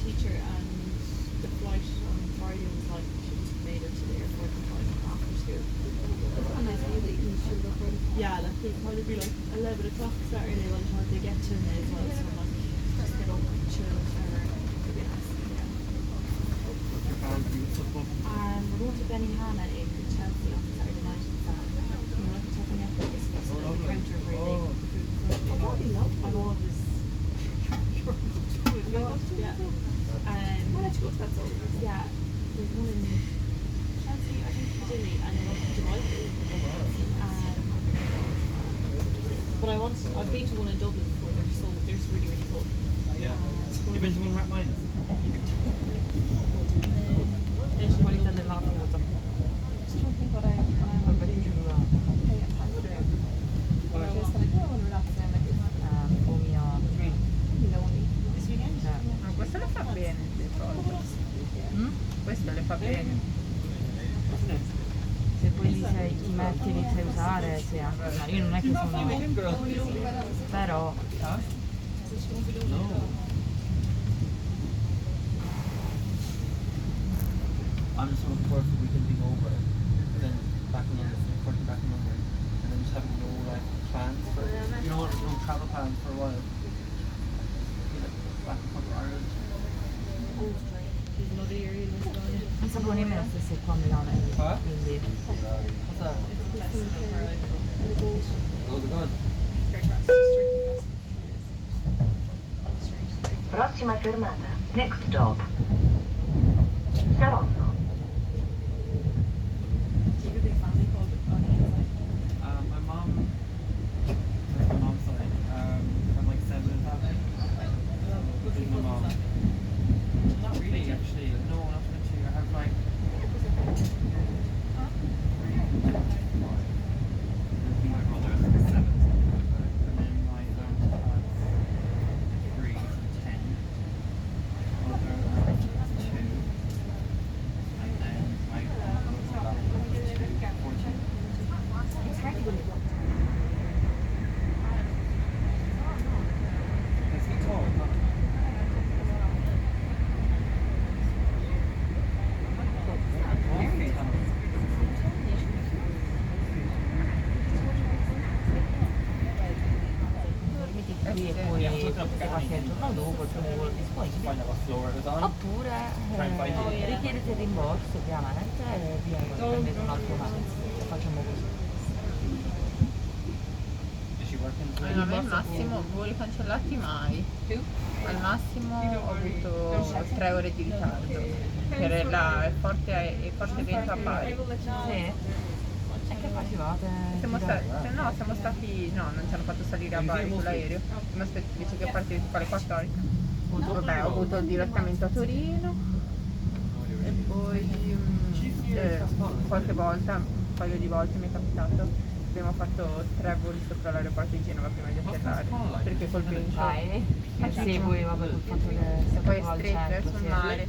teacher, and the flight on Friday was like she just made it to the airport and flight after school. And I feel that you can shoot up right. Yeah, like it'll probably be like 11 o'clock Saturday by the time they get to me as well. So I'm like, just get up and chill or whatever. It'll be nice. Yeah. We're going to Benihana in Chelsea on Saturday night. You know, like checking out the printer really. I've always How much was that sold? yeah, there's one in Chelsea, I think, Piccadilly, and then in Dubai. But I've been to one in Dublin before. They're really, really cool. Yeah. You've been to one right mine? Qualità dell'auto. Just trying to think what I remember. Ma questo le fa bene, questo le fa bene. Se poi ti metti e li sai usare, sì, anche. No, io non è che sono. Però. I'm just looking forward to the weekend being over, and then back in London, working back in London, and then just having no like plans for, no travel plans for a while. Back in front of Ireland. There's another area in Estonia. Non sapevo nemmeno stesse qua a Milano, quindi. What's that? Those are good. Prossima fermata. Next stop. Saronno. My mom's side, I'm like 7 and a half. With my mom. Not really, actually. No, not actually. I have like. My brother is 7, and then my aunt has 3 and 10. Mother has 2, and then my uncle has 2, 14. It's hard to go. Is he tall? Qui e poi qualche giorno dopo oppure richiedete il rimborso ovviamente e vi prendete un altro mezzo, facciamo così. Allora, al massimo voli cancellati mai. Al massimo ho avuto 3 ore di ritardo per il forte vento a Bari. Sì? E che facevate? Siamo stati, no, non ci hanno fatto salire a Bari con l'aereo, invece che partire tipo alle 14. Vabbè, ho avuto il dirottamento a Torino e poi qualche volta, un paio di volte mi è capitato. Abbiamo fatto 3 voli sopra l'aeroporto di Genova prima di atterrare, perché col vento. Dai, sì, poi vabbè, col fatto che Poi è stretto sul mare,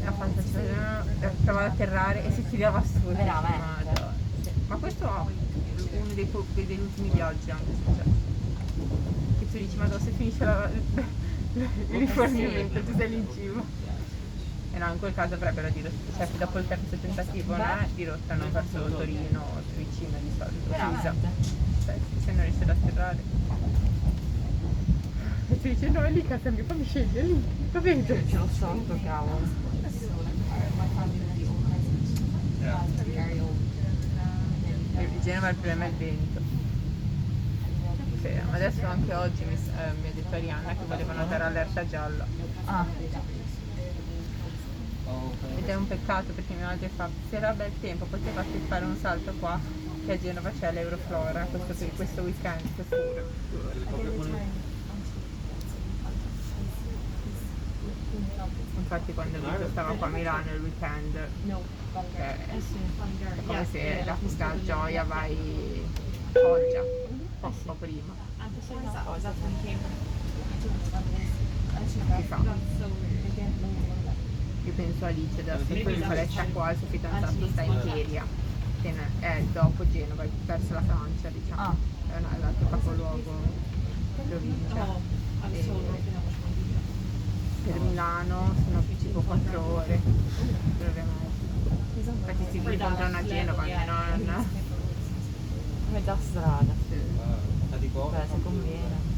la fantasia, provavo ad atterrare e si tirava su. Veramente? Madonna. Ma questo è uno degli ultimi viaggi anche successo. Che tu dici, ma se finisce il rifornimento, tu sei lì in cima. E no, in quel caso avrebbero dirotto, cioè dopo il terzo tentativo dirottano verso Torino o Fiumicino di solito, Pisa. Se non riesce ad atterrare. E tu dici, no, è lì casa mia, fammi scegliere lì, lo vedo. ce l'ho sotto, cavolo. Di Genova il problema è il vento. Sì, ma adesso anche oggi mi ha detto Arianna che volevano dare allerta gialla. Ah, Ed è un peccato perché mia madre fa, se era bel tempo potevate fare un salto qua, che a Genova c'è l'Euroflora questo weekend, infatti quando Vito stava qua a Milano il weekend è come se da Gioia vai a Foggia poco prima. Io penso a Alice adesso, poi lei sta qua, il suo fidanzato sta in Chiria, che è dopo Genova, verso la Francia, diciamo. È l'altro capoluogo provincia. Per Milano sono più tipo 4 ore, 3 ore e mezza. Infatti si incontrano a Genova, almeno non... Metà strada. Sì. Beh, se conviene.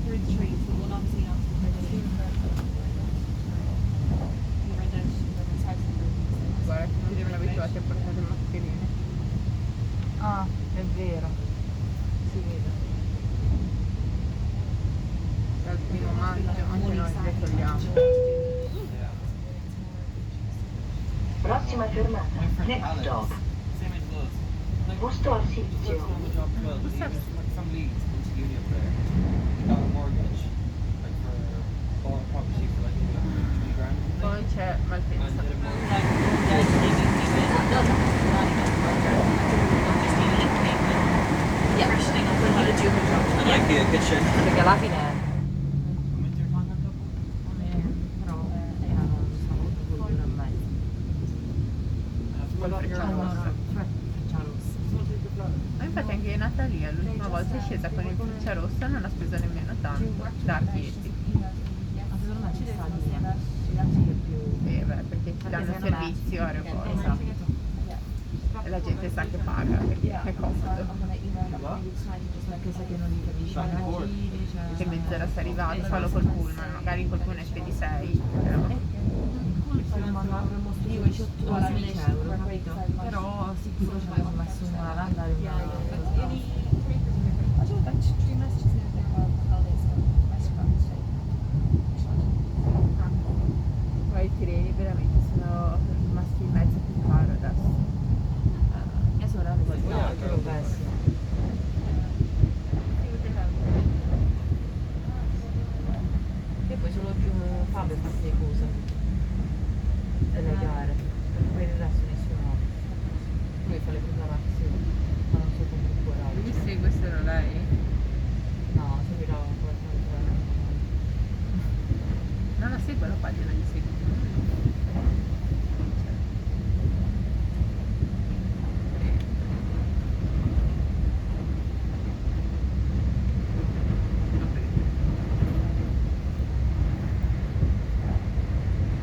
Retreat, we will not see us. Guarda, non siamo abituati a portare mascherine. Ah, è vero. Si vede. Dal 1° maggio anche noi le togliamo. Prossima fermata. Next stop. Same as us. Busto al servizio. Some leads into uni up there. Got a mortgage, like for bought a property for like maybe 20 grand. Poi c'è And Malpensa. did a mortgage. Like a good shit. Perché alla fine Winter contact up. però erano due ore e mezzo. What about your Freccia rossa. Ma infatti anche Natalia l'ultima volta è scesa con il Freccia Rossa, non ha speso nemmeno tanto da Chieti. Ma secondo me ci sta lì, è più... Beh, perché ti danno secondo me- servizio aeroporto Esatto. e la gente sa che paga perché è comodo. Perché sai che non li capisci neanche giri, cioè... Che mezz'ora sei arrivato, fallo col pullman, magari col pullman spedi 6, però... Ma avremmo speso 18 ore 16 euro, capito? Però sicuro ci avremmo messo un'ora ad andare e un'ora a Poi i treni veramente sono rimasti il mezzo più caro adesso. Mia sorella lo guardava, che lo pessimo. E poi solo più Fabio fa queste cose delle gare, per il resto nessuno. Lui fa le preparazioni, ma non so come curare. Mi segue solo lei? No, seguirò qualcosa. Non la segue la pagina di seguito.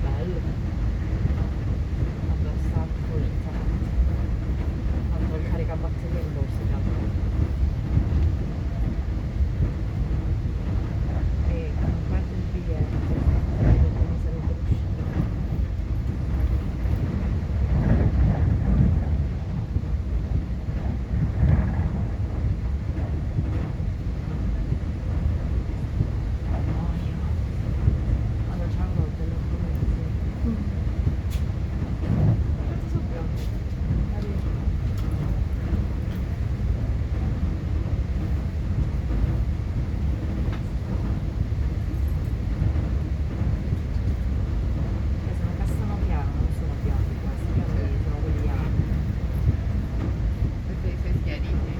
Bello. Quando sta pulita. Quando il caricabatterie in borsa in realtà. E quando guardo il biglietto, vedo come sarebbe uscito. Noia. Quando c'è un gol dello sono castano piano, non sono bianchi, questi piani sono quelli bianchi. Perché sei schiariti?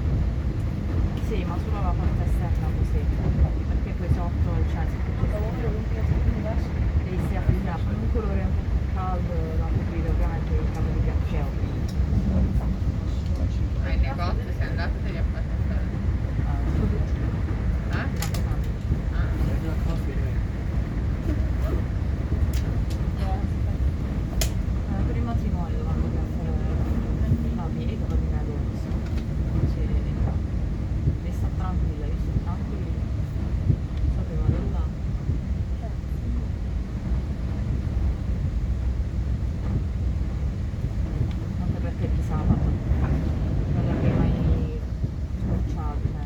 Sì, ma solo la parte esterna così, perché poi sotto il cesso è tutto scuro. Devi stare a pigliare con un colore un po' più caldo da coprire ovviamente il capo di ghiaccio. Ma il negozio sei andato e te li ha fatti fare? Ah? Ah. Regular coffee anyway. Per il matrimonio dovranno fare la mia con la mia adesso. Così lei sta tranquilla, io sto tranquilla. Sapevo là. Anche perché di sabato non l'avrei mai scocciato,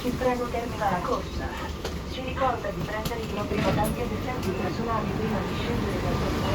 Il treno termina la corsa. Si ricorda di prendere i propri badanti ed effetti personali prima di scendere dal